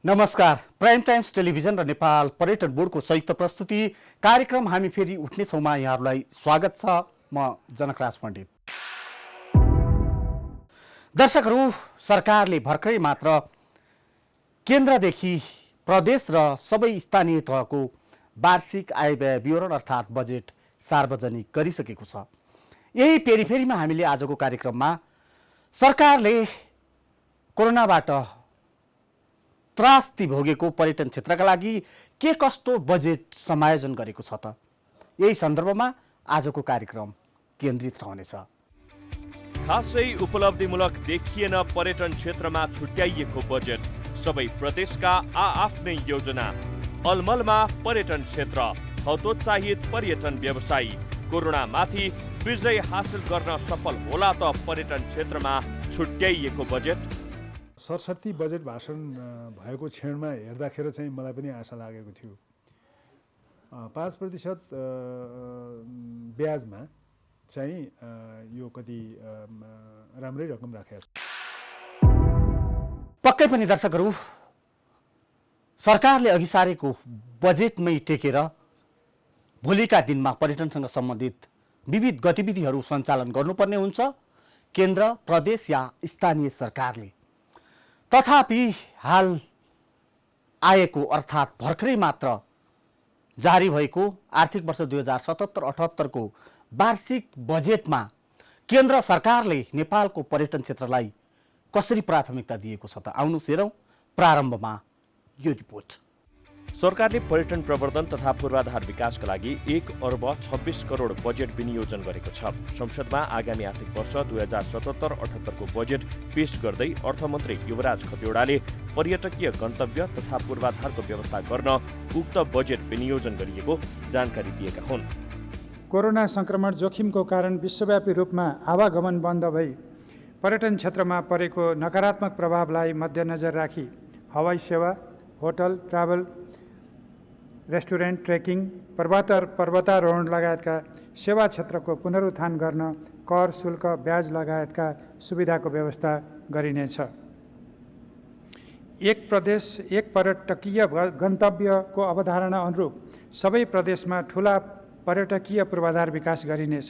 नमस्कार। Prime times television र नेपाल पर्यटन बोर्डको संयुक्त प्रस्तुति कार्यक्रम हामी फेरि उठ्नेछौँमा यहाँहरूलाई स्वागत छ। म जनकराज पण्डित। दर्शकहरू, सरकारले भर्खरै मात्र केन्द्रदेखि प्रदेश र सबै स्थानीय तहको वार्षिक आय व्यय विवरण अर्थात् बजेट सार्वजनिक गरिसकेको छ। यही पेरिफेरीमा हामीले आजको कार्यक्रममा सरकारले कोरोनाबाट त्रास्ती भोगेको पर्यटन क्षेत्रका लागि के कस्तो बजेट समायोजन गरेको छ त, यही सन्दर्भमा आजको कार्यक्रम केन्द्रित रहनेछ। खासै उपलब्धिमूलक देखिएन पर्यटन क्षेत्रमा छुट्याइएको बजेट, सबै प्रदेशका आआफ्नै योजना। अलमलमा पर्यटन क्षेत्र, हतोत्साहित पर्यटन व्यवसायी। कोरोनामाथि विजय हासिल गर्न सफल होला त पर्यटन क्षेत्रमा छुट्याइएको बजेट। सरसर्ती बजेट भाषण भएको क्षणमा हेर्दाखेरि चाहिँ मलाई पनि आशा लागेको थियो। 5% ब्याजमा चाहिँ यो कति राम्रै रकम राखेको छ। पक्कै पनि दर्शकहरू, सरकारले अघि सारेको बजेटमै टेकेर भोलिका दिनमा पर्यटनसँग सम्बन्धित विविध गतिविधिहरू सञ्चालन गर्नुपर्ने हुन्छ केन्द्र, प्रदेश या स्थानीय सरकारले। तथापि हाल आएको अर्थात् भर्खरै मात्र जारी भएको आर्थिक वर्ष 2077-78 को वार्षिक बजेटमा केन्द्र सरकारले नेपालको पर्यटन क्षेत्रलाई कसरी प्राथमिकता दिएको छ त, आउनुहोस् हेरौँ। प्रारम्भमा यो रिपोर्ट। सरकारले पर्यटन प्रवर्धन तथा पूर्वाधार विकासका लागि 1 अर्ब 26 करोड बजेट विनियोजन गरेको छ। संसदमा आगामी आर्थिक वर्ष 2077-78 को बजेट पेश गर्दै अर्थमन्त्री युवराज खतिवडाले पर्यटकीय गन्तव्य तथा पूर्वाधारको व्यवस्था गर्न उक्त बजेट विनियोजन गरिएको जानकारी दिएका हुन्। कोरोना संक्रमण जोखिमको कारण विश्वव्यापी रूपमा आवागमन बन्द भई पर्यटन क्षेत्रमा परेको नकारात्मक प्रभावलाई मध्यनजर राखी हवाई सेवा, होटल, ट्राभल, रेस्टुरेन्ट, ट्रेकिङ, पर्वतारोहण लगायतका सेवा क्षेत्रको पुनरुत्थान गर्न कर, शुल्क, ब्याज लगायतका सुविधाको व्यवस्था गरिनेछ। एक प्रदेश एक पर्यटकीय गन्तव्यको अवधारणा अनुरूप सबै प्रदेशमा ठुला पर्यटकीय पूर्वाधार विकास गरिनेछ।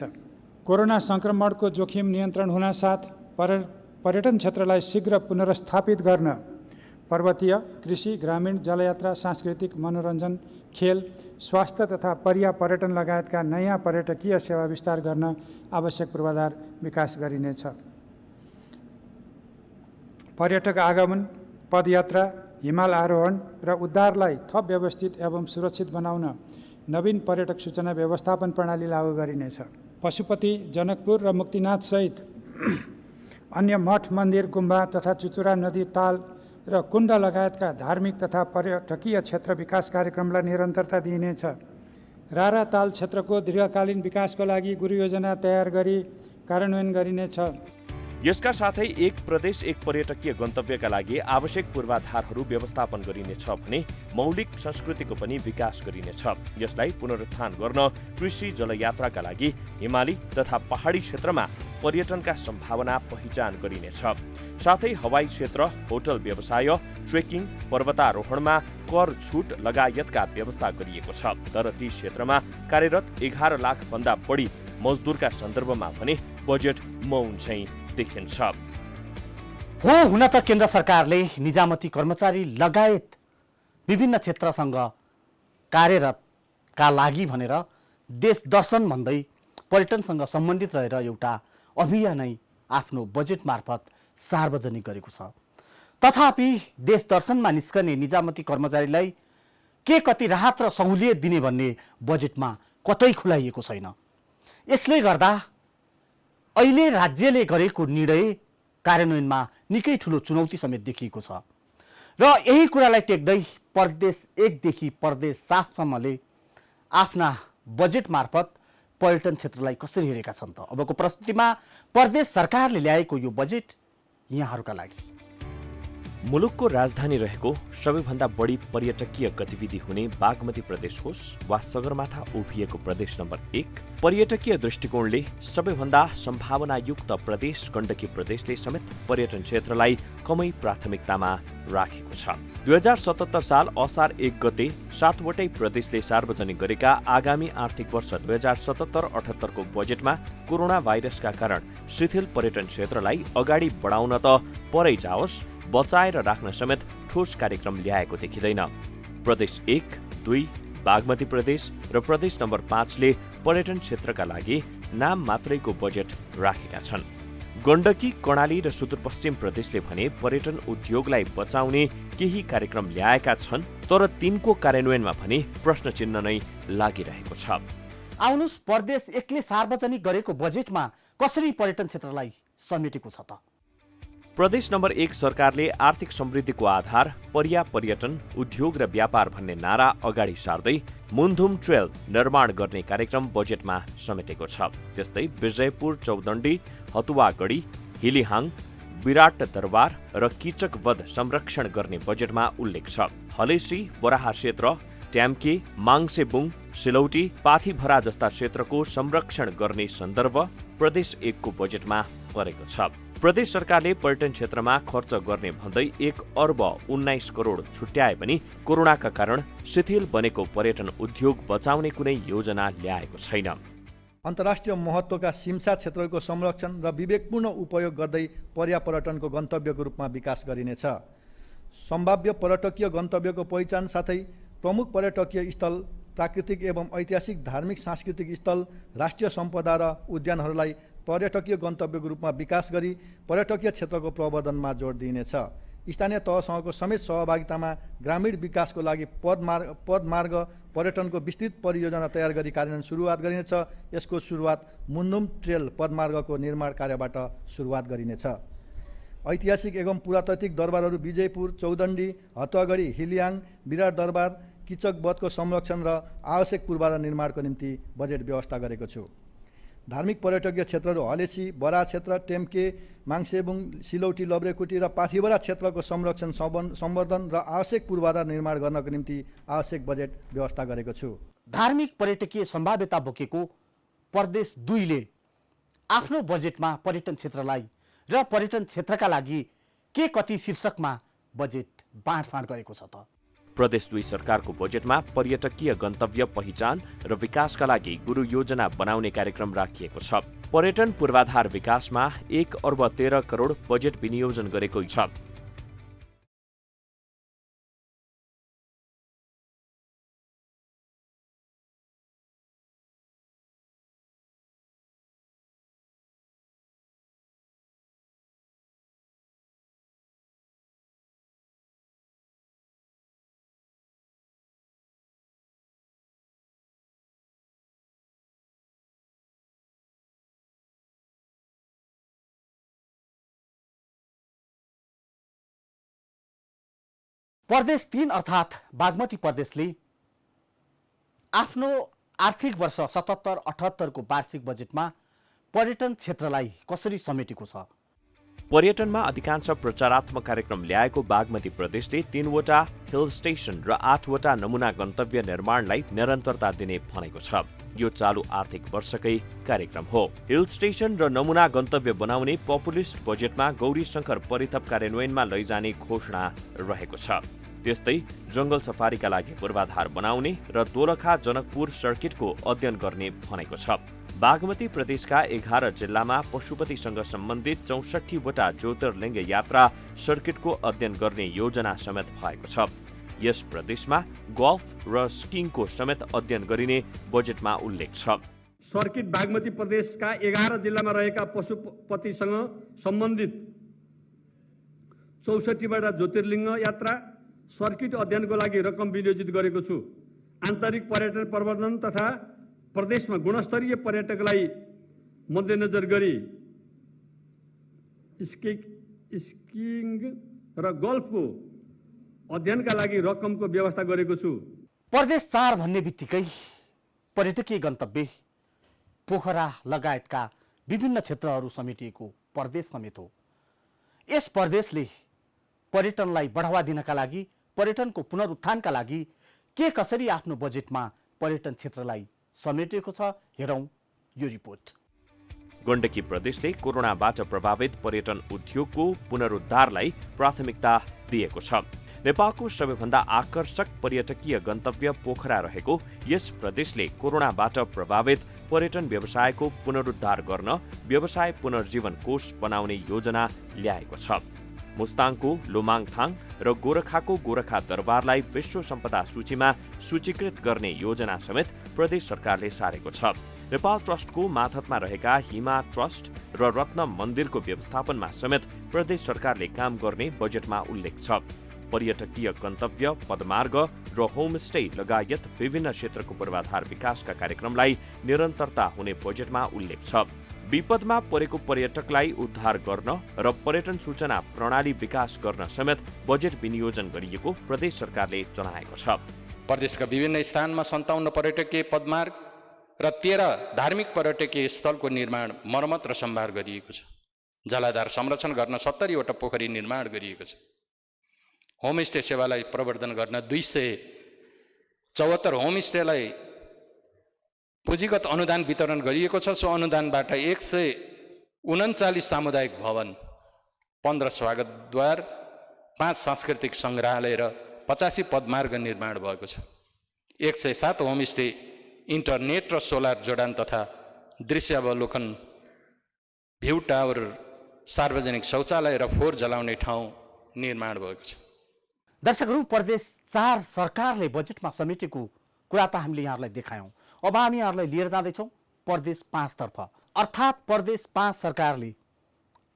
कोरोना संक्रमणको जोखिम नियन्त्रण हुनासाथ पर्यटन क्षेत्रलाई शीघ्र पुनर्स्थापित गर्न पर्वतीय, कृषि, ग्रामीण, जलयात्रा, सांस्कृतिक, मनोरञ्जन, खेल, स्वास्थ्य तथा पर्यटन लगायतका नयाँ पर्यटकीय सेवा विस्तार गर्न आवश्यक पूर्वाधार विकास गरिनेछ। पर्यटक आगमन, पदयात्रा, हिमाल आरोहण र उद्धारलाई थप व्यवस्थित एवं सुरक्षित बनाउन नवीन पर्यटक सूचना व्यवस्थापन प्रणाली लागू गरिनेछ। पशुपति, जनकपुर र मुक्तिनाथ सहित अन्य मठ, मन्दिर, गुम्बा तथा चुचुरा नदी, ताल र कुण्ड लगायतका धार्मिक तथा पर्यटकीय क्षेत्र विकास कार्यक्रमलाई निरन्तरता दिइनेछ। रारा ताल क्षेत्रको दीर्घकालीन विकासको लागि गुरु योजना तयार गरी कार्यान्वयन गरिनेछ। यसका साथै एक प्रदेश एक पर्यटकीय गन्तव्यका लागि आवश्यक पूर्वाधारहरू व्यवस्थापन गरिनेछ भने मौलिक संस्कृतिको पनि विकास गरिनेछ। यसलाई पुनरुत्थान गर्न कृषि, जलयात्राका लागि हिमाली तथा पहाडी क्षेत्रमा पर्यटनका सम्भावना पहिचान गरिनेछ। साथै हवाई क्षेत्र, होटल व्यवसाय, ट्रेकिङ, पर्वतारोहणमा कर छुट लगायतका व्यवस्था गरिएको छ। तर ती क्षेत्रमा कार्यरत 11 लाख भन्दा बढी मजदुरका सन्दर्भमा भने बजेट मौन चाहिँ देखिन्छ। हो, हुन त केन्द्र सरकारले निजामती कर्मचारी लगायत विभिन्न क्षेत्रसँग कार्यरतका लागि भनेर देश दर्शन भन्दै पर्यटनसँग सम्बन्धित रहेर एउटा अभियानै आफ्नो बजेट मार्फत सार्वजनिक गरेको छ। तथापि देश दर्शनमा निस्कने निजामती कर्मचारीलाई के कति राहत र सहुलियत दिने भन्ने बजेटमा कतै खुलाइएको छैन। यसले गर्दा अहिले राज्यले गरेको निर्णय कार्यान्वयनमा निकै ठुलो चुनौती समेत देखिएको छ र यही कुरालाई टेक्दै प्रदेश 1 देखि प्रदेश 7 सम्मले आफ्ना बजेट मार्फत पर्यटन क्षेत्रलाई कसरी हेरेका छन् त। अबको प्रस्तुतिमा प्रदेश सरकारले ल्याएको यो बजेट यहाँहरूका लागि। मुलुकको राजधानी रहेको सबैभन्दा बढी पर्यटकीय गतिविधि हुने बागमती प्रदेश होस् वा सगरमाथा उभिएको प्रदेश नम्बर 1, पर्यटकीय दृष्टिकोणले सबैभन्दा सम्भावनायुक्त प्रदेश गण्डकी प्रदेशले समेत पर्यटन क्षेत्रलाई कमै प्राथमिकतामा राखेको छ। 2077 साल असार 1 गते 7 वटै प्रदेशले सार्वजनिक गरेका आगामी आर्थिक वर्ष 2077-78 को बजेटमा कोरोना भाइरसका कारण शिथिल पर्यटन क्षेत्रलाई अगाडि बढाउन त परै जाओस्, बचाएर राख्न समेत ठोस कार्यक्रम ल्याएको देखिँदैन। प्रदेश 1, 2, बागमती प्रदेश र प्रदेश नम्बर 5 ले पर्यटन क्षेत्रका लागि नाम मात्रैको बजेट राखेका छन्। गण्डकी, कर्णाली र सुदूरपश्चिम प्रदेशले भने पर्यटन उद्योगलाई बचाउने केही कार्यक्रम ल्याएका छन्, तर तिनको कार्यान्वयनमा भने प्रश्न चिन्ह नै लागिरहेको छ। आउनुस् प्रदेश 1 ले सार्वजनिक गरेको बजेटमा कसरी पर्यटन क्षेत्रलाई समेटेको छ त? प्रदेश नम्बर 1 सरकारले आर्थिक समृद्धिको आधार पर्यटन, उद्योग र व्यापार भन्ने नारा अगाडि सार्दै मुन्धुम ट्रेल निर्माण गर्ने कार्यक्रम बजेटमा समेटेको छ। त्यस्तै विजयपुर, चौदण्डी, हतुवागढी, हिलिहाङ, विराट दरबार र किचकवध संरक्षण गर्ने बजेटमा उल्लेख छ। हलेसी, बराहा क्षेत्र, ट्याम्के, माङसेबुङ, सिलौटी, पाथीभरा जस्ता क्षेत्रको संरक्षण गर्ने सन्दर्भ प्रदेश 1 को बजेटमा परेको छ। प्रदेश सरकारले पर्यटन क्षेत्रमा खर्च गर्ने भन्दै 1 अर्ब 19 करोड छुट्याए पनि कोरोनाका कारण शिथिल बनेको पर्यटन उद्योग बचाउने कुनै योजना ल्याएको छैन। अन्तर्राष्ट्रिय महत्त्वका सिमसा क्षेत्रको संरक्षण र विवेकपूर्ण उपयोग गर्दै पर्यटनको गन्तव्यको रूपमा विकास गरिनेछ। सम्भाव्य पर्यटकीय गन्तव्यको पहिचान साथै प्रमुख पर्यटकीय स्थल, प्राकृतिक एवं ऐतिहासिक, धार्मिक, सांस्कृतिक स्थल, राष्ट्रिय सम्पदा र उद्यानहरूलाई पर्यटकीय गन्तव्यको रूपमा विकास गरी पर्यटकीय क्षेत्रको प्रवर्धनमा जोड दिइनेछ। स्थानीय तहसँगको समेत सहभागितामा ग्रामीण विकासको लागि पदमार्ग पर्यटनको विस्तृत परियोजना तयार गरी कार्यान्वयन सुरुवात गरिनेछ। यसको सुरुवात मुन्धुम ट्रेल पदमार्गको निर्माण कार्यबाट सुरुवात गरिनेछ। ऐतिहासिक एवं पुरातात्विक दरबारहरू विजयपुर, चौदण्डी, हतुवागढी, हिलियाङ, विराट दरबार, किचकवधको संरक्षण र आवश्यक पूर्वाधार निर्माणको निम्ति बजेट व्यवस्था गरेको छु। धार्मिक पर्यटकीय क्षेत्रहरू हलेसी, बराहा क्षेत्र, टेम्के, माङसेबुङ, सिलौटी, लब्रेकुटी र पाथीभरा क्षेत्रको संरक्षण, सम्वर्धन र आवश्यक पूर्वाधार निर्माण गर्नको निम्ति आवश्यक बजेट व्यवस्था गरेको छु। धार्मिक पर्यटकीय सम्भाव्यता बोकेको प्रदेश 2 ले आफ्नो बजेटमा पर्यटन क्षेत्रलाई र पर्यटन क्षेत्रका लागि के कति शीर्षकमा बजेट बाँडफाँड गरेको छ त? प्रदेश 2 सरकारको बजेटमा पर्यटकीय गन्तव्य पहिचान र विकासका लागि गुरु योजना बनाउने कार्यक्रम राखिएको छ। पर्यटन पूर्वाधार विकासमा 1 अर्ब 13 करोड बजेट विनियोजन गरेको छ। प्रदेश 3 अर्थात् बागमती प्रदेशले आफ्नो आर्थिक वर्ष 77-78 को वार्षिक बजेटमा पर्यटन क्षेत्रलाई कसरी समेटेको छ? पर्यटनमा अधिकांश प्रचारात्मक कार्यक्रम ल्याएको बागमती प्रदेशले 3 वटा हिल स्टेशन र 8 वटा नमुना गन्तव्य निर्माणलाई निरन्तरता दिने भनेको छ। यो चालु आर्थिक वर्षकै कार्यक्रम हो। हिल स्टेशन र नमुना गन्तव्य बनाउने पपुलिस्ट बजेटमा गौरी शङ्कर परिथप कार्यान्वयनमा लैजाने घोषणा रहेको छ। त्यस्तै जंगल सफारीका लागि पूर्वाधार बनाउने र दोलखा जनकपुर सर्किटको अध्ययन गर्ने भनेको छ। बागमती प्रदेशका 11 जिल्लामा पशुपतिसँग सम्बन्धित 64 वटा ज्योतिर्लिङ्ग यात्रा सर्किटको अध्ययन गर्ने योजना समेत भएको छ। यस प्रदेशमा गोल्फ र स्किङको समेत अध्ययन गरिने बजेटमा उल्लेख छ। सर्किट बागमती प्रदेशका 11 जिल्लामा रहेका पशुपतिसँग सम्बन्धित 64 वटा ज्योतिर्लिङ्ग यात्रा सर्किट अध्ययनको लागि रकम विनियोजित गरेको छु। आन्तरिक पर्यटन प्रवर्धन तथा प्रदेशमा गुणस्तरीय पर्यटकलाई मध्यनजर गरी स्किङ र गोल्फको अध्ययनका लागि रकमको व्यवस्था गरेको छु। प्रदेश 4 भन्ने बित्तिकै पर्यटकीय गन्तव्य पोखरा लगायतका विभिन्न क्षेत्रहरू समेटिएको प्रदेश समेत हो। यस प्रदेशले पर्यटनलाई बढावा दिनका लागि, पर्यटनको पुनरुत्थानका लागि के कसरी आफ्नो बजेटमा पर्यटन क्षेत्रलाई समेटेको छ, हेरौँ यो रिपोर्ट। गण्डकी प्रदेशले कोरोनाबाट प्रभावित पर्यटन उद्योगको पुनरुद्धारलाई प्राथमिकता दिएको छ। नेपालको सबैभन्दा आकर्षक पर्यटकीय गन्तव्य पोखरा रहेको यस प्रदेशले कोरोनाबाट प्रभावित पर्यटन व्यवसायको पुनरुद्धार गर्न व्यवसाय पुनर्जीवन कोष बनाउने योजना ल्याएको छ। मुस्ताङको लोमाङथाङ र गोरखाको गोरखा दरबारलाई विश्व सम्पदा सूचीमा सूचीकृत गर्ने योजना समेत प्रदेश सरकारले सारेको छ। नेपाल ट्रस्टको माथतमा रहेका हिमा ट्रस्ट र रत्न मन्दिरको व्यवस्थापनमा समेत प्रदेश सरकारले काम गर्ने बजेटमा उल्लेख छ। पर्यटकीय गन्तव्य, पदमार्ग र होमस्टे लगायत विभिन्न क्षेत्रको पूर्वाधार विकासका कार्यक्रमलाई निरन्तरता हुने बजेटमा उल्लेख छ। विपदमा परेको पर्यटकलाई उद्धार गर्न र पर्यटन सूचना प्रणाली विकास गर्न समेत बजेट विनियोजन गरिएको प्रदेश सरकारले जनाएको छ। प्रदेशका विभिन्न स्थानमा 57 पर्यटकीय पदमार्ग र 13 धार्मिक पर्यटकीय स्थलको निर्माण, मर्मत र सम्भार गरिएको छ। जलाधार संरक्षण गर्न 70 वटा पोखरी निर्माण गरिएको छ। होमस्टे सेवालाई प्रवर्धन गर्न 274 होमस्टेलाई पुँजीगत अनुदान वितरण गरिएको छ। सो अनुदानबाट 139 सामुदायिक भवन, 15 स्वागतद्वार, 5 सांस्कृतिक सङ्ग्रहालय र 85 पदमार्ग निर्माण भएको छ। 107 होमस्टे इन्टरनेट र सोलर जोडान तथा दृश्यावलोकन, भ्यू टावर, सार्वजनिक शौचालय र फोहोर जलाउने ठाउँ निर्माण भएको छ। दर्शकहरू, प्रदेश 4 सरकारले बजेटमा समेटेको कुरा त हामीले यहाँहरूलाई देखायौँ। अब हामी यहाँहरूलाई लिएर जाँदैछौँ प्रदेश 5 तर्फ। अर्थात् प्रदेश 5 सरकारले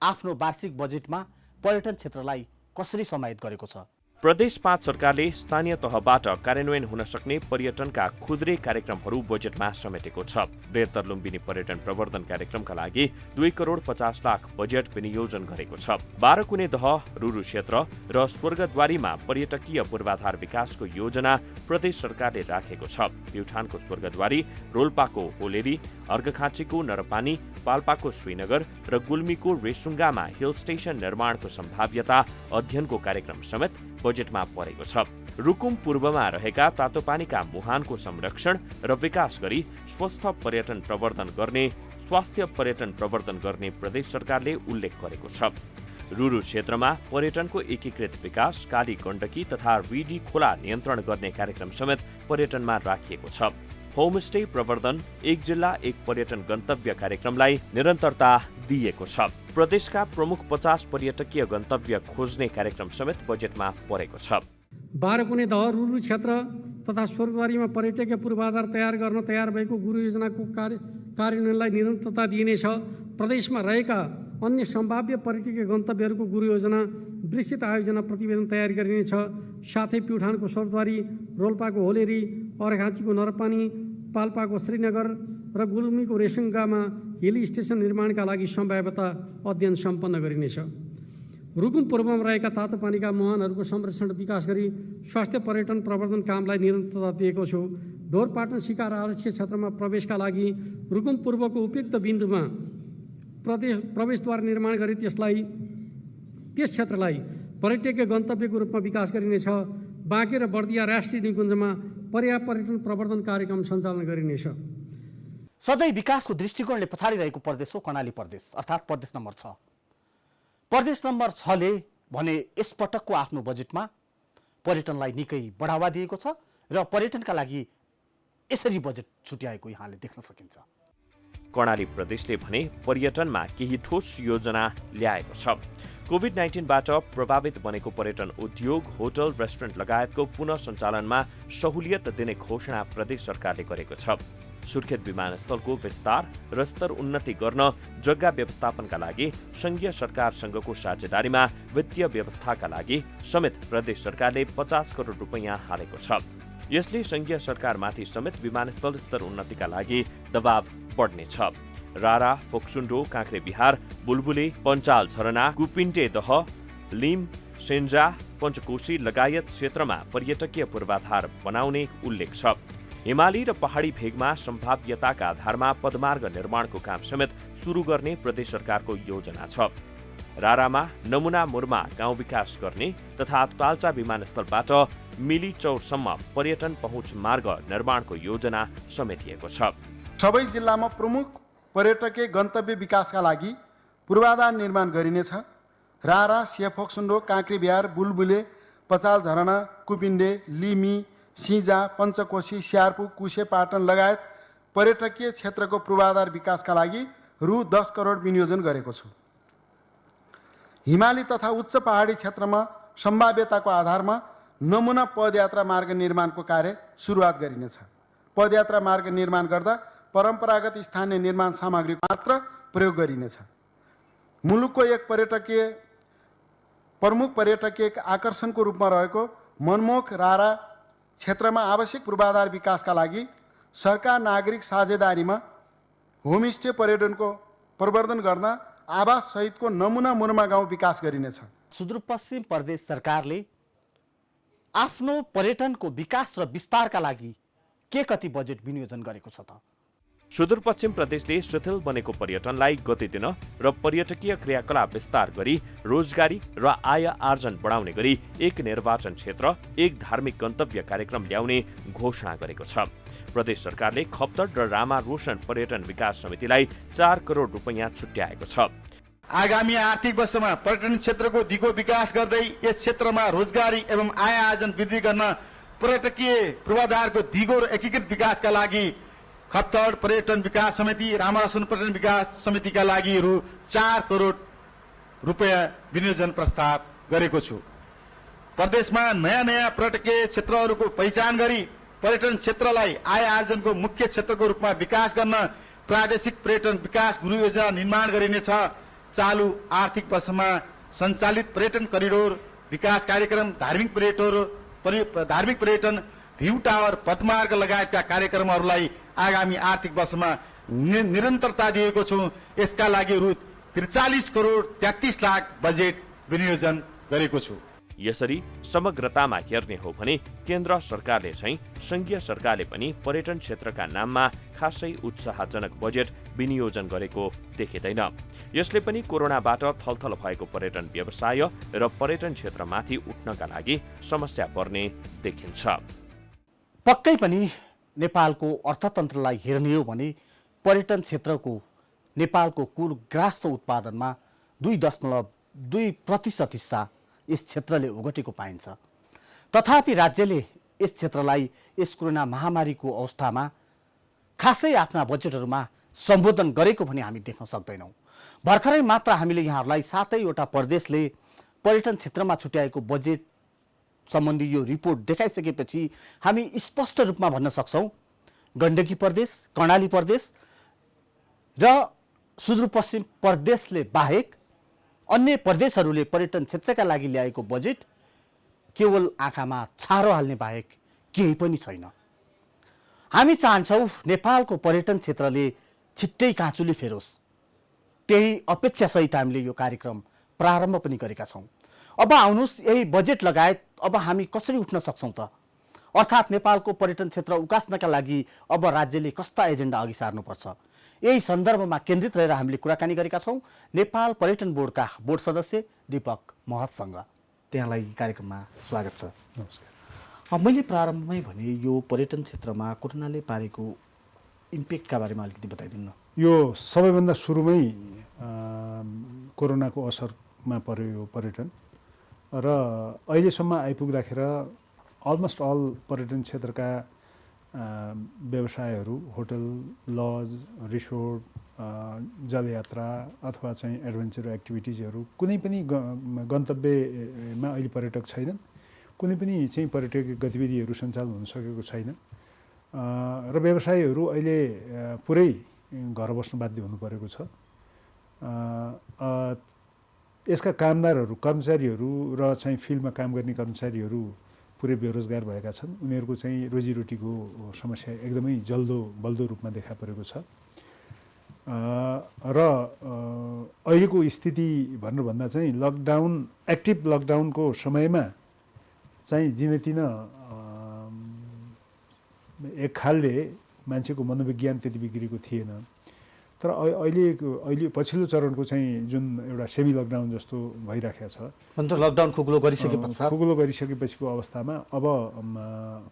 आफ्नो वार्षिक बजेटमा पर्यटन क्षेत्रलाई कसरी समाहित गरेको छ। प्रदेश 5 सरकारले स्थानीय तहबाट कार्यान्वयन हुन सक्ने पर्यटनका खुद्रे कार्यक्रमहरू बजेटमा समेटेको छ। बृहत्तर लुम्बिनी पर्यटन प्रवर्धन कार्यक्रमका लागि 2 करोड 50 लाख बजेट विनियोजन गरेको छ। 12 कुने दह, रुरु क्षेत्र र स्वर्गद्वारीमा पर्यटकीय पूर्वाधार विकासको योजना प्रदेश सरकारले राखेको छ। प्युठानको स्वर्गद्वारी, रोल्पाको होलेरी, अर्घखाँचीको नरपानी, पाल्पाको श्रीनगर र गुल्मीको रेसुङ्गामा हिल स्टेसन निर्माणको सम्भाव्यता अध्ययनको कार्यक्रम समेत बजेटमा परेको छ। रुकुम पूर्वमा रहेका तातोपानीका मुहानको संरक्षण र विकास गरी स्वास्थ्य पर्यटन प्रवर्धन गर्ने प्रदेश सरकारले उल्लेख गरेको छ। रुरु क्षेत्रमा पर्यटनको एकीकृत विकास, काली गण्डकी तथा रिडी खोला नियन्त्रण गर्ने कार्यक्रम समेत पर्यटनमा राखिएको छ। होमस्टे प्रवर्धन, एक जिल्ला एक पर्यटन गन्तव्य कार्यक्रमलाई निरन्तरता दिएको छ। प्रदेशका प्रमुख 50 पर्यटकीय गन्तव्य खोज्ने कार्यक्रम समेत बजेटमा परेको छ। 12 कुने दह, रुरु क्षेत्र तथा स्वर्गद्वारीमा पर्यटकीय पूर्वाधार तयार गर्न तयार भएको गुरु योजनाको कार्यान्वयनलाई निरन्तरता दिइनेछ। प्रदेशमा रहेका अन्य सम्भाव्य पर्यटकीय गन्तव्यहरूको गुरु योजना, विस्तृत आयोजना प्रतिवेदन तयार गरिनेछ। साथै प्युठानको स्वर्गद्वारी, रोल्पाको होलेरी, अर्घाँचीको नरपानी, पाल्पाको श्रीनगर र गुल्मीको रेसुङ्गामा हिल स्टेसन निर्माणका लागि सम्भाव्यता अध्ययन सम्पन्न गरिनेछ। रुकुम पूर्वमा रहेका तातोपानीका मुहानहरूको संरक्षण विकास गरी स्वास्थ्य पर्यटन प्रवर्धन कामलाई निरन्तरता दिएको छु। ढोरपाटन शिकार आरक्षित क्षेत्रमा प्रवेशका लागि रुकुम पूर्वको उपयुक्त बिन्दुमा प्रवेशद्वार निर्माण गरी त्यस क्षेत्रलाई पर्यटकीय गन्तव्यको रूपमा विकास गरिनेछ। बाँके र बर्दिया राष्ट्रिय निकुञ्जमा पर्याप्त पर्यटन प्रवर्धन कार्यक्रम सञ्चालन गरिनेछ। सधैँ विकासको दृष्टिकोणले पछाडि रहेको प्रदेश हो कर्णाली प्रदेश, अर्थात् प्रदेश नम्बर 6। प्रदेश नम्बर 6ले भने यसपटकको आफ्नो बजेटमा पर्यटनलाई निकै बढावा दिएको छ र पर्यटनका लागि यसरी बजेट छुट्याएको यहाँले देख्न सकिन्छ। कर्णाली प्रदेशले भने पर्यटनमा केही ठोस योजना ल्याएको छ। कोभिड-19बाट प्रभावित बनेको पर्यटन उद्योग, होटल, रेस्टुरेन्ट लगायतको पुनः सञ्चालनमा सहुलियत दिने घोषणा प्रदेश सरकारले गरेको छ। सुर्खेत विमानस्थलको विस्तार र स्तर उन्नति गर्न जग्गा व्यवस्थापनका लागि संघीय सरकारसँगको साझेदारीमा वित्तीय व्यवस्थाका लागि समेत प्रदेश सरकारले 50 करोड रुपैयाँ हालेको छ। यसले संघीय सरकारमाथि समेत विमानस्थल स्तर उन्नतिका लागि दबाव बढ्नेछ। रारा, फोक्सुन्डो, काँक्रेबिहार, बुलबुले, पञ्चाल झरना, कुपिन्टे दह, लिम, सेन्जा, पञ्चकोशी लगायत क्षेत्रमा पर्यटकीय पूर्वाधार बनाउने उल्लेख छ। हिमाली र पहाडी भेगमा सम्भाव्यताका आधारमा पदमार्ग निर्माणको काम समेत सुरु गर्ने प्रदेश सरकारको योजना छ। रारामा नमुना मुरमा गाउँ विकास गर्ने तथा ताल्चा विमानस्थलबाट मिली चौरसम्म पर्यटन पहुँच मार्ग निर्माणको योजना समेटिएको छ। सबै जिल्लामा प्रमुख पर्यटकीय गन्तव्य विकासका लागि पूर्वाधार निर्माण गरिनेछ। रारा, सेफोक्सुन्डो, काँक्रीबिहार, बुलबुले, पचाल झरना, कुपिन्डे, लिमी, सिंजा, पञ्चकोशी, स्यार्पु, कुशे, पाटन लगायत पर्यटकीय क्षेत्रको पूर्वाधार विकासका लागि रु 10 करोड विनियोजन गरेको छु। हिमाली तथा उच्च पहाडी क्षेत्रमा सम्भाव्यताको आधारमा नमुना पदयात्रा मार्ग निर्माणको कार्य सुरुवात गरिनेछ। पदयात्रा मार्ग निर्माण गर्दा परम्परागत स्थानीय निर्माण सामग्री मात्र प्रयोग गरिनेछ। मुलुकको एक प्रमुख पर्यटकीय आकर्षणको रूपमा रहेको मनमोहक रारा क्षेत्रमा आवश्यक पूर्वाधार विकासका लागि सरकार नागरिक साझेदारीमा होमस्टे पर्यटनको प्रवर्धन गर्न आवास सहितको नमुना मुरमा गाउँ विकास गरिनेछ। सुदूरपश्चिम प्रदेश सरकारले आफ्नो पर्यटनको विकास र विस्तारका लागि के कति बजेट विनियोजन गरेको छ त? सुदूरपश्चिम प्रदेशले शिथिल बनेको पर्यटनलाई गति दिन र पर्यटकीय क्रियाकलाप विस्तार गरी रोजगारी र आय आर्जन बढाउने गरी एक निर्वाचन क्षेत्र, एक धार्मिक गन्तव्य कार्यक्रम ल्याउने घोषणा गरेको छ। प्रदेश सरकारले खप्तड र रामा रोशन पर्यटन विकास समितिलाई 4 करोड रुपैयाँ छुट्याएको छ। आगामी आर्थिक वर्षमा पर्यटन क्षेत्रको दिगो विकास गर्दै यस क्षेत्रमा रोजगारी एवं आय आर्जन वृद्धि गर्न पर्यटकीय पूर्वाधारको दिगो र एकीकृत विकासका लागि खप्तड पर्यटन विकास समिति, रामारोशन पर्यटन विकास समितिका लागि रु 4 करोड रुपैयाँ विनियोजन प्रस्ताव गरेको छु। प्रदेशमा नयाँ नयाँ पर्यटकीय क्षेत्रहरूको पहिचान गरी पर्यटन क्षेत्रलाई आय आर्जनको मुख्य क्षेत्रको रूपमा विकास गर्न प्रादेशिक पर्यटन विकास गृह योजना निर्माण गरिनेछ। चालु आर्थिक वर्षमा सञ्चालित पर्यटन करिडोर विकास कार्यक्रम, धार्मिक पर्यटन, भ्यू टावर, पदमार्ग लगायतका कार्यक्रमहरूलाई आगामी आर्थिक वर्षमा निरन्तरता दिएको छु। यसका लागि रु 43 करोड 33 लाख बजेट विनियोजन गरेको छु। यसरी समग्रतामा हेर्ने हो भने केन्द्र सरकारले चाहिँ संघीय सरकारले पनि पर्यटन क्षेत्रका नाममा खासै उत्साहजनक बजेट विनियोजन गरेको देखिँदैन। यसले पनि कोरोनाबाट थलथल भएको पर्यटन व्यवसाय र पर्यटन क्षेत्रमाथि उठ्नका लागि समस्या पर्ने देखिन्छ। पक्कै पनि नेपालको अर्थतन्त्रलाई हेर्ने हो भने पर्यटन क्षेत्रको नेपालको कुल ग्रास उत्पादनमा 2.2% हिस्सा यस क्षेत्रले ओगटेको पाइन्छ। तथापि राज्यले यस क्षेत्रलाई यस कोरोना महामारीको अवस्थामा खासै आफ्ना बजेटहरूमा सम्बोधन गरेको भने हामी देख्न सक्दैनौँ। भर्खरै मात्र हामीले यहाँहरूलाई 7वटा प्रदेशले पर्यटन क्षेत्रमा छुट्याएको बजेट सम्बन्धी यो रिपोर्ट देखाइसकेपछि हामी स्पष्ट रूपमा भन्न सक्छौँ गण्डकी प्रदेश, कर्णाली प्रदेश र सुदूरपश्चिम प्रदेशले बाहेक अन्य प्रदेशहरूले पर्यटन क्षेत्रका लागि ल्याएको बजेट केवल आँखामा छारो हाल्ने बाहेक केही पनि छैन। हामी चाहन्छौँ नेपालको पर्यटन क्षेत्रले छिट्टै काँचुली फेरोस्। त्यही अपेक्षासहित हामीले यो कार्यक्रम प्रारम्भ पनि गरेका छौँ। अब आउनुहोस् यही बजेट लगायत अब हामी कसरी उठ्न सक्छौँ त? अर्थात् नेपालको पर्यटन क्षेत्र उकास्नका लागि अब राज्यले कस्ता एजेन्डा अघि सार्नुपर्छ, यही सन्दर्भमा केन्द्रित रहेर हामीले कुराकानी गरेका छौँ नेपाल पर्यटन बोर्डका बोर्ड सदस्य दीपक महतसँग। त्यहाँलाई कार्यक्रममा स्वागत छ। नमस्कार। मैले प्रारम्भमै भने यो पर्यटन क्षेत्रमा कोरोनाले पारेको इम्प्याक्टका बारेमा अलिकति बताइदिनु न। यो सबैभन्दा सुरुमै कोरोनाको असरमा पर्यो यो पर्यटन र अहिलेसम्म आइपुग्दाखेरि अलमोस्ट अल पर्यटन क्षेत्रका व्यवसायहरू, होटल, लज, रिसोर्ट, जलयात्रा अथवा चाहिँ एडभेन्चर एक्टिभिटिजहरू कुनै पनि गन्तव्यमा अहिले पर्यटक छैनन्। कुनै पनि चाहिँ पर्यटकीय गतिविधिहरू सञ्चालन हुन सकेको छैन र व्यवसायीहरू अहिले पुरै घर बस्न बाध्य हुनु परेको छ। यसका कामदारहरू, कर्मचारीहरू र चाहिँ फिल्डमा काम गर्ने कर्मचारीहरू पुरै बेरोजगार भएका छन्। उनीहरूको चाहिँ रोजीरोटीको समस्या एकदमै बल्दो रूपमा देखा परेको छ र अहिलेको स्थिति भन्नुभन्दा चाहिँ एक्टिभ लकडाउनको समयमा चाहिँ जिनतिन एक खालले मान्छेको मनोविज्ञान त्यति बिग्रेको थिएन। तर अहिले पछिल्लो चरणको चाहिँ जुन एउटा सेमी लकडाउन जस्तो भइराखेको छ, भन्छ लकडाउन खुकुलो गरिसके पश्चात खुकुलो गरिसकेपछिको अवस्थामा अब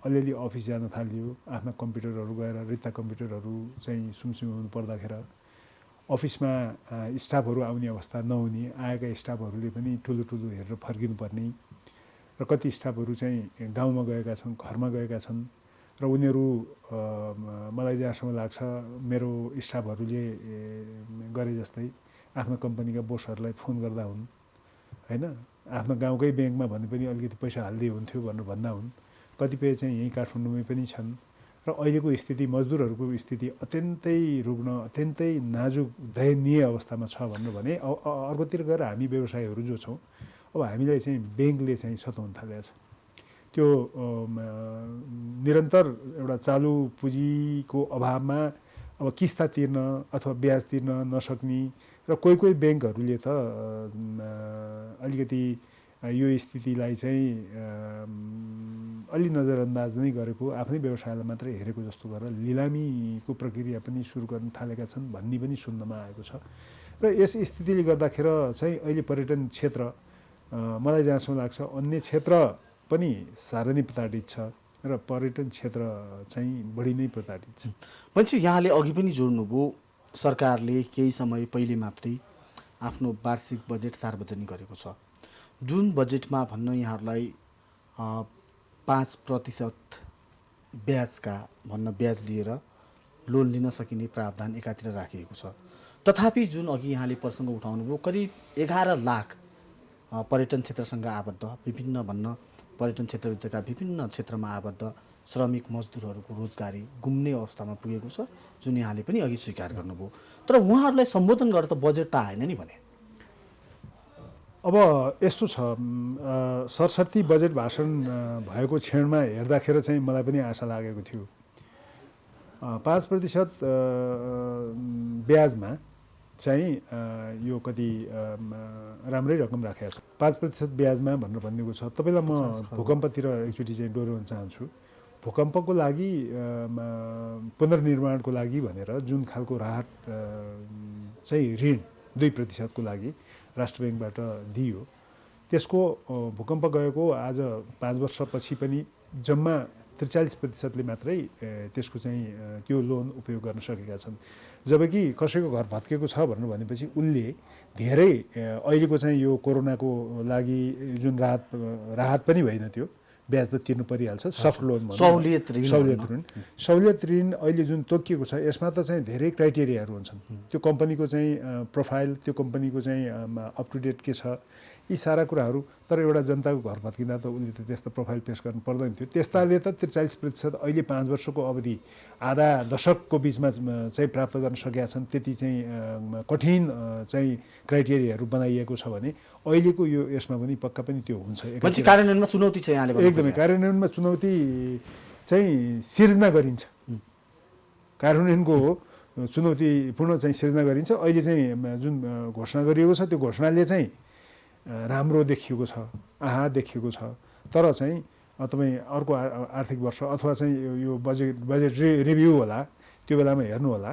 अलिअलि अफिस जान थालियो, आफ्ना कम्प्युटरहरू गएर रित्ता कम्प्युटरहरू चाहिँ सुमसुम हुनु पर्दाखेरि अफिसमा स्टाफहरू आउने अवस्था नहुने, आएका स्टाफहरूले पनि ठुलो ठुलो हेरेर फर्किनुपर्ने र कति स्टाफहरू चाहिँ गाउँमा गएका छन्, घरमा गएका छन् र उनीहरू मलाई जहाँसम्म लाग्छ मेरो स्टाफहरूले गरे जस्तै आफ्नो कम्पनीका बोसहरूलाई फोन गर्दा हुन् होइन, आफ्नो गाउँकै ब्याङ्कमा भने पनि अलिकति पैसा हाल्दै हुन्थ्यो भनेर भन्दा हुन्। कतिपय चाहिँ यहीँ काठमाडौँमै पनि छन् र अहिलेको स्थिति मजदुरहरूको स्थिति अत्यन्तै रुग्ण, अत्यन्तै नाजुक दयनीय अवस्थामा छ भन्नु भने अर्कोतिर गएर हामी व्यवसायहरू जो छौँ अब हामीलाई चाहिँ ब्याङ्कले चाहिँ सताउन थालेको छ। त्यो निरन्तर एउटा चालु पुँजीको अभावमा अब किस्ता तिर्न अथवा ब्याज तिर्न नसक्ने र कोही ब्याङ्कहरूले त अलिकति यो स्थितिलाई चाहिँ अलि नजरअन्दाज नै गरेको, आफ्नै व्यवसायलाई मात्रै हेरेको जस्तो गरेर लिलामीको प्रक्रिया पनि सुरु गर्न थालेका छन् भन्ने पनि सुन्नमा आएको छ। र यस स्थितिले गर्दाखेरि चाहिँ अहिले पर्यटन क्षेत्र मलाई जहाँसम्म लाग्छ अन्य क्षेत्र पनि साह्रै नै प्रताडित छ र पर्यटन क्षेत्र चाहिँ बढी नै प्रताडित छ। भनेपछि यहाँले अघि पनि जोड्नुभयो सरकारले केही समय पहिले मात्रै आफ्नो वार्षिक बजेट सार्वजनिक गरेको छ, जुन बजेटमा भन्न यहाँहरूलाई 5% ब्याजका ब्याज लिएर लोन लिन सकिने प्रावधान एकातिर राखिएको छ। तथापि जुन अघि यहाँले प्रसङ्ग उठाउनुभयो करिब 11 लाख पर्यटन क्षेत्रसँग आबद्ध पर्यटन क्षेत्रभित्रका विभिन्न क्षेत्रमा आबद्ध श्रमिक मजदुरहरूको रोजगारी गुम्ने अवस्थामा पुगेको छ, जुन यहाँले पनि अघि स्वीकार गर्नुभयो। तर उहाँहरूलाई सम्बोधन गरेर त बजेट त आएन नि भने। अब यस्तो छ, सरसर्ती बजेट भाषण भएको क्षणमा हेर्दाखेरि चाहिँ मलाई पनि आशा लागेको थियो 5% ब्याजमा चाहिँ यो कति राम्रै रकम राखेको छ। 5% ब्याजमा भनेर भनिदिएको छ। तपाईँलाई म भूकम्पतिर एकचोटि चाहिँ डोहोऱ्याउन चाहन्छु। भूकम्पको लागि पुनर्निर्माणको लागि भनेर जुन खालको राहत चाहिँ ऋण 2% को लागि राष्ट्र ब्याङ्कबाट दियो, त्यसको भूकम्प गएको आज 5 वर्षपछि पनि जम्मा 43%ले मात्रै त्यसको चाहिँ त्यो लोन उपयोग गर्न सकेका छन्। जबकि कसैको घर भत्केको छ भनेर भनेपछि उसले धेरै अहिलेको चाहिँ यो कोरोनाको लागि जुन राहत पनि होइन, त्यो ब्याज त तिर्नु परिहाल्छ, सफ्ट लोन सहुलियत ऋण अहिले जुन तोकिएको छ यसमा त चाहिँ धेरै क्राइटेरियाहरू हुन्छन्। त्यो कम्पनीको चाहिँ प्रोफाइल, त्यो कम्पनीको चाहिँ अप टु डेट के छ, यी सारा कुराहरू। तर एउटा जनताको घर भत्किँदा त उसले त त्यस्तो प्रोफाइल पेश गर्नु पर्दैन थियो। त्यस्ताले त 43% अहिले 5 वर्षको अवधि आधा दशकको बिचमा चाहिँ प्राप्त गर्न सकेका छन्। त्यति चाहिँ कठिन चाहिँ क्राइटेरियाहरू बनाइएको छ भने अहिलेको यो यसमा पनि पक्का पनि त्यो हुन्छ। कार्यान्वयनमा चुनौती छ यहाँले एकदमै कार्यान्वयनमा चुनौती चाहिँ सिर्जना गरिन्छ, कार्यान्वयनको चुनौतीपूर्ण चाहिँ सिर्जना गरिन्छ। अहिले चाहिँ जुन घोषणा गरिएको छ त्यो घोषणाले चाहिँ राम्रो देखिएको छ, देखिएको छ। तर चाहिँ तपाईँ अर्को आर्थिक वर्ष अथवा चाहिँ यो बजेट रिभ्यू होला त्यो बेलामा हेर्नु होला,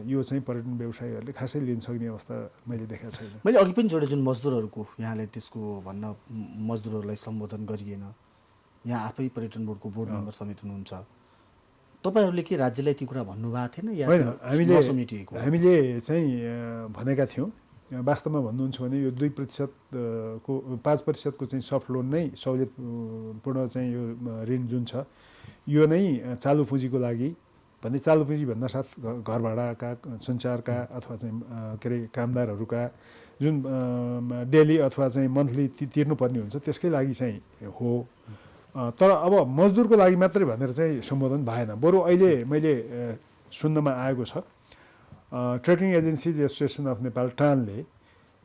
यो चाहिँ पर्यटन व्यवसायीहरूले खासै लिन सक्ने अवस्था मैले देखाएको छैन। मैले अघि पनि जोडेँ जुन मजदुरहरूको यहाँले त्यसको मजदुरहरूलाई सम्बोधन गरिएन, यहाँ आफै पर्यटन बोर्डको बोर्ड मेम्बर समेत हुनुहुन्छ, तपाईँहरूले के राज्यलाई ती कुरा भन्नुभएको थिएन या हामीले चाहिँ भनेका थियौँ। वास्तवमा भन्नुहुन्छ भने यो 2% को 5% को चाहिँ सफ्ट लोन नै सहुलियतपूर्ण चाहिँ यो ऋण जुन छ यो नै चालु पुँजीको लागि भन्ने, चालु पुँजी भन्दा साथ घर भाडाका, सञ्चारका अथवा चाहिँ के अरे कामदारहरूका जुन डेली अथवा चाहिँ मन्थली तिर्नुपर्ने हुन्छ त्यसकै लागि चाहिँ हो। तर अब मजदुरको लागि मात्रै भनेर चाहिँ सम्बोधन भएन। बरु अहिले मैले सुन्नमा आएको छ trekking agencies association of Nepal टानले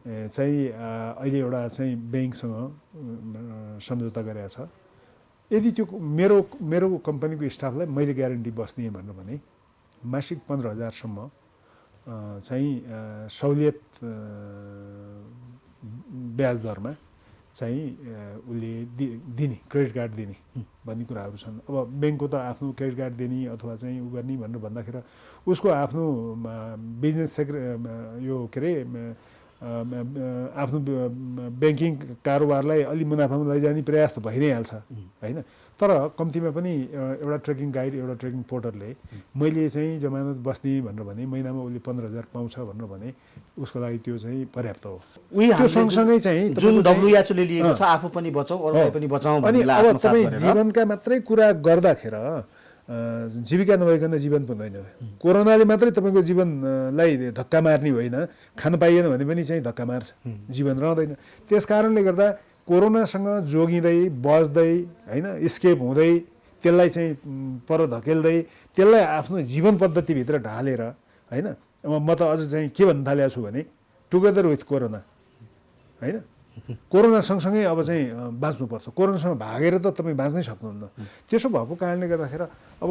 चाहिँ अहिले एउटा चाहिँ ब्याङ्कसँग सम्झौता गरेको छ। यदि त्यो मेरो कम्पनीको स्टाफलाई मैले ग्यारेन्टी बस्ने भनेर भने मासिक 15,000सम्म चाहिँ सहुलियत ब्याज दरमा चाहिँ उसले दिने क्रेडिट कार्ड दिने भन्ने कुराहरू छन्। अब ब्याङ्कको त आफ्नो क्रेडिट कार्ड दिने अथवा चाहिँ उ गर्ने भनेर भन्दाखेरि उसको आफ्नो बिजनेस यो के अरे आफ्नो ब्याङ्किङ कारोबारलाई अलि मुनाफामा लैजाने प्रयास त भइ नै हाल्छ होइन। तर कम्तीमा पनि एउटा ट्रेकिङ गाइड एउटा ट्रेकिङ पोर्टरले मैले चाहिँ जमानत बस्ने भनेर भने महिनामा उसले 15,000 पाउँछ भनेर भने उसको लागि त्यो चाहिँ पर्याप्त हो। त्यो सँगसँगै चाहिँ जुन डब्लुएचओले लिएको छ आफू पनि बचाऊ अरूलाई पनि बचाऊ अनि भन्ने अब तपाईँ जीवनका मात्रै कुरा गर्दाखेरि जीविका नभइकन जीवन पुग्दैन। कोरोनाले मात्रै तपाईँको जीवनलाई धक्का मार्ने होइन, खान पाइएन भने पनि चाहिँ धक्का मार्छ, जीवन रहँदैन। त्यस कारणले गर्दा कोरोनासँग जोगिँदै बस्दै होइन स्केप हुँदै त्यसलाई चाहिँ पर धकेल्दै त्यसलाई आफ्नो जीवन पद्धतिभित्र ढालेर होइन। अब म त अझ चाहिँ के भन्न थालेको छु भने टुगेदर विथ कोरोना होइन। कोरोना सँगसँगै अब चाहिँ बाँच्नुपर्छ, कोरोनासँग भागेर त तपाईँ बाँच्नै सक्नुहुन्न। त्यसो भएको कारणले गर्दाखेरि अब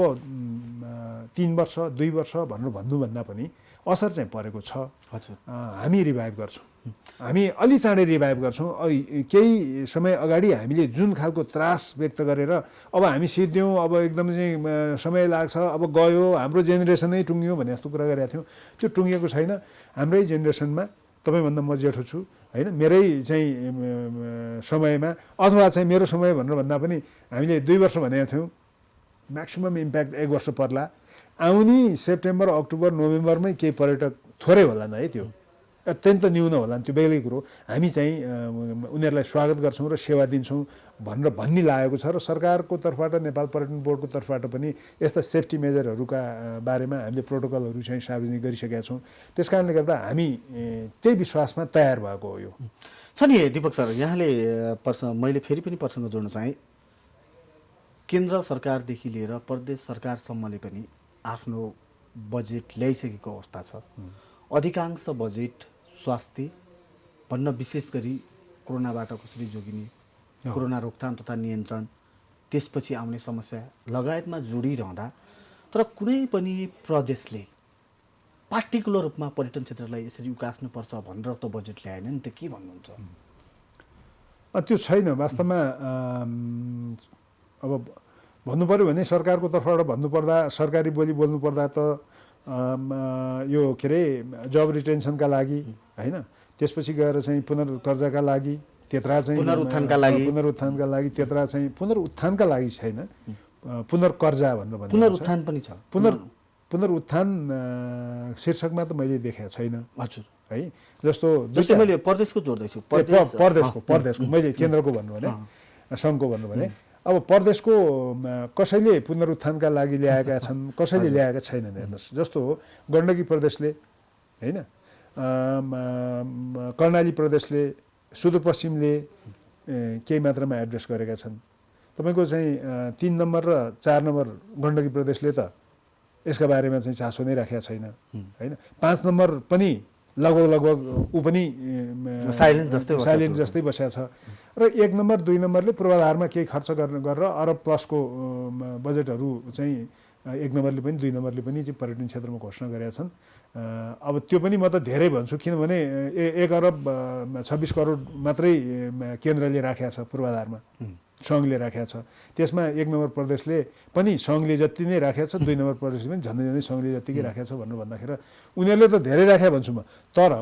3 वर्ष 2 वर्ष भनेर भन्नुभन्दा पनि असर चाहिँ परेको छ। हामी रिभाइभ गर्छौँ, हामी अलि चाँडै रिभाइभ गर्छौँ। केही समय अगाडि हामीले जुन खालको त्रास व्यक्त गरेर अब हामी सिद्ध्यौँ, अब एकदम चाहिँ समय लाग्छ, अब गयो हाम्रो जेनेरेसनै टुङ्गियो भने जस्तो कुरा गरेका थियौँ। त्यो टुङ्गिएको छैन। हाम्रै जेनेरेसनमा तपाईँभन्दा म जेठो छु होइन, मेरै चाहिँ समयमा अथवा चाहिँ मेरो समय भनेर भन्दा पनि हामीले 2 वर्ष भनेका थियौँ, म्याक्सिमम् इम्प्याक्ट 1 वर्ष पर्ला। आउने सेप्टेम्बर अक्टोबर नोभेम्बरमै केही पर्यटक थोरै होलान् है, त्यो अत्यन्त न्यून होलान्, त्यो बेग्लै कुरो। हामी चाहिँ उनीहरूलाई स्वागत गर्छौँ र सेवा दिन्छौँ भनेर भन्ने लागेको छ। र सरकारको तर्फबाट नेपाल पर्यटन बोर्डको तर्फबाट पनि यस्ता सेफ्टी मेजरहरूका बारेमा हामीले प्रोटोकलहरू चाहिँ सार्वजनिक गरिसकेका छौँ। त्यस कारणले गर्दा हामी त्यही विश्वासमा तयार भएको हो। यो छ नि दीपक सर, यहाँले मैले फेरि पनि प्रसङ्ग जोड्न चाहेँ। केन्द्र सरकारदेखि लिएर प्रदेश सरकारसम्मले पनि आफ्नो बजेट ल्याइसकेको अवस्था छ। अधिकांश बजेट स्वास्थ्य भन्न विशेष गरी कोरोनाबाट कसरी जोगिने, कोरोना रोकथाम तथा नियन्त्रण, त्यसपछि आउने समस्या लगायतमा जोडिरहँदा तर कुनै पनि प्रदेशले पार्टिकुलर रूपमा पर्यटन क्षेत्रलाई यसरी उकास्नुपर्छ भनेर त बजेट ल्याएन नि त, के भन्नुहुन्छ? त्यो छैन वास्तवमा। अब भन्नु पऱ्यो भने सरकारको तर्फबाट भन्नुपर्दा, सरकारी बोली बोल्नुपर्दा त यो के अरे जब रिटेन्सनका लागि होइन, त्यसपछि गएर चाहिँ पुनर्कर्जाका लागि, त्यत्रा चाहिँ पुनरुत्थानका लागि त्यत्रा चाहिँ पुनरुत्थानका लागि छैन, पुनर्कर्जा भनेर भन्छ। पुनरुत्थान पनि छ। पुनरुत्थान शीर्षकमा त मैले देखेको छैन। हजुर है, जस्तो जस्तै मैले प्रदेशको जोड्दैछु, प्रदेशको मैले केन्द्रको भन्नु भने सङ्घको भन्नु भने अब प्रदेशको कसैले पुनरुत्थानका लागि ल्याएका छन्, कसैले ल्याएका छैनन्। हेर्नुहोस्, जस्तो हो गण्डकी प्रदेशले होइन, कर्णाली प्रदेशले, सुदूरपश्चिमले केही मात्रामा एड्रेस गरेका छन्। तपाईँको चाहिँ 3 नम्बर र 4 नम्बर गण्डकी प्रदेशले त यसका बारेमा चाहिँ चासो नै राखेका छैन होइन। 5 नम्बर पनि लगभग ऊ पनि साइलेन्ट जस्तै बसेको छ। र 1 नम्बर 2 नम्बरले पूर्वाधारमा केही खर्च गरेर अरब प्लसको बजेटहरू चाहिँ 1 नम्बरले पनि 2 नम्बरले पनि चाहिँ पर्यटन क्षेत्रमा घोषणा गरेका छन्। अब त्यो पनि म त धेरै भन्छु, किनभने 1 अरब 26 करोड मात्रै केन्द्रले राखेको छ पूर्वाधारमा, सङ्घले राखेको छ। त्यसमा 1 नम्बर प्रदेशले पनि सङ्घले जति नै राखेको छ, 2 नम्बर प्रदेशले पनि झन्डै सङ्घले जतिकै राखेको छ भनेर भन्दाखेरि उनीहरूले त धेरै राखे भन्छु म। तर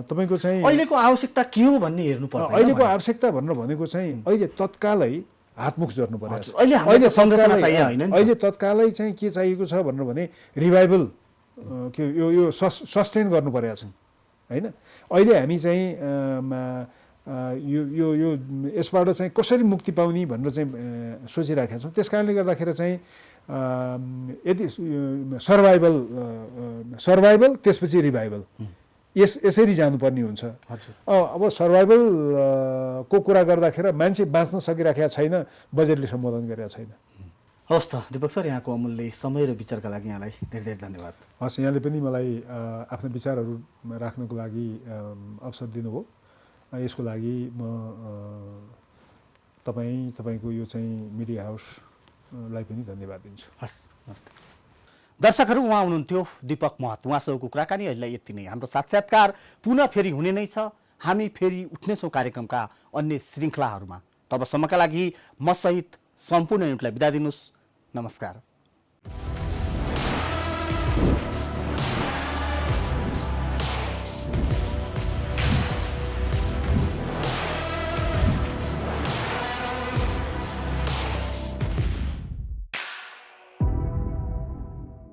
तपाईँको चाहिँ अहिलेको आवश्यकता के हो भन्ने हेर्नु पर्छ। अहिलेको आवश्यकता भनेर भनेको चाहिँ अहिले तत्कालै हातमुख जोड्नु पर्छ। अहिले तत्कालै चाहिँ के चाहिएको छ भनेर भने रिभाइभल, के यो सस्टेन गर्नु परेको छ होइन। अहिले हामी चाहिँ यो यसबाट चाहिँ कसरी मुक्ति पाउने भनेर चाहिँ सोचिराखेका छौँ। त्यस कारणले गर्दाखेरि चाहिँ यदि सर्भाइभल त्यसपछि रिभाइभल यसरी जानुपर्ने हुन्छ। अब सर्भाइभलको कुरा गर्दाखेरि मान्छे बाँच्न सकिराखेका छैन, बजेटले सम्बोधन गरेका छैन। हवस् त दीपक सर, यहाँको अमूल्य समय र विचारका लागि यहाँलाई धेरै धेरै धन्यवाद। हस्, यहाँले पनि मलाई आफ्नो विचारहरू राख्नको लागि अवसर दिनुभयो। यसको लागि म तपाईँको यो चाहिँ मिडिया हाउसलाई पनि धन्यवाद दिन्छु। हस्, नमस्ते दर्शकहरू। उहाँ हुनुहुन्थ्यो दीपक महत, उहाँसँगको कुराकानी अहिलेलाई यति नै। हाम्रो साक्षात्कार पुनः फेरि हुने नै छ। हामी फेरि उठ्नेछौँ कार्यक्रमका अन्य श्रृङ्खलाहरूमा। तबसम्मका लागि म सहित सम्पूर्ण युनिटलाई बिदा दिनुहोस्। नमस्कार।